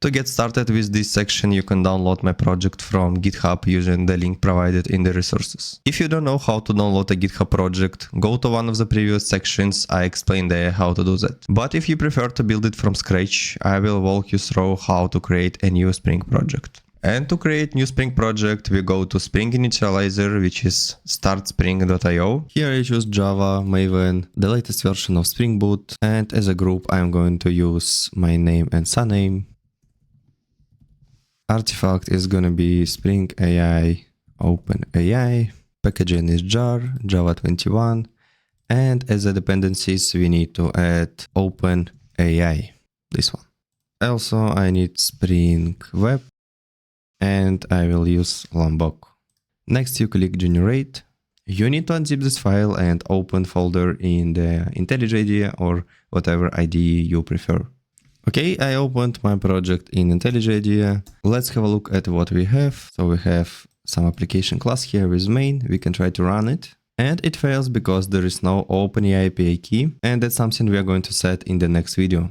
To get started with this section, you can download my project from GitHub using the link provided in the resources. If you don't know how to download a GitHub project, go to one of the previous sections, I explained there how to do that. But if you prefer to build it from scratch, I will walk you through how to create a new Spring project. And to create new Spring project, we go to Spring Initializer, which is startspring.io. Here I choose Java, Maven, the latest version of Spring Boot, and as a group I'm going to use my name and surname. Artifact is gonna be springai OpenAI. Packaging is jar, Java 21, and as a dependencies we need to add OpenAI, this one. Also I need Spring Web, and I will use Lombok. Next you click generate. You need to unzip this file and open folder in the IntelliJ IDE or whatever IDE you prefer. Okay, I opened my project in IntelliJ IDE. Let's have a look at what we have. So we have some application class here with main. We can try to run it. And it fails because there is no OpenAI API key, and that's something we are going to set in the next video.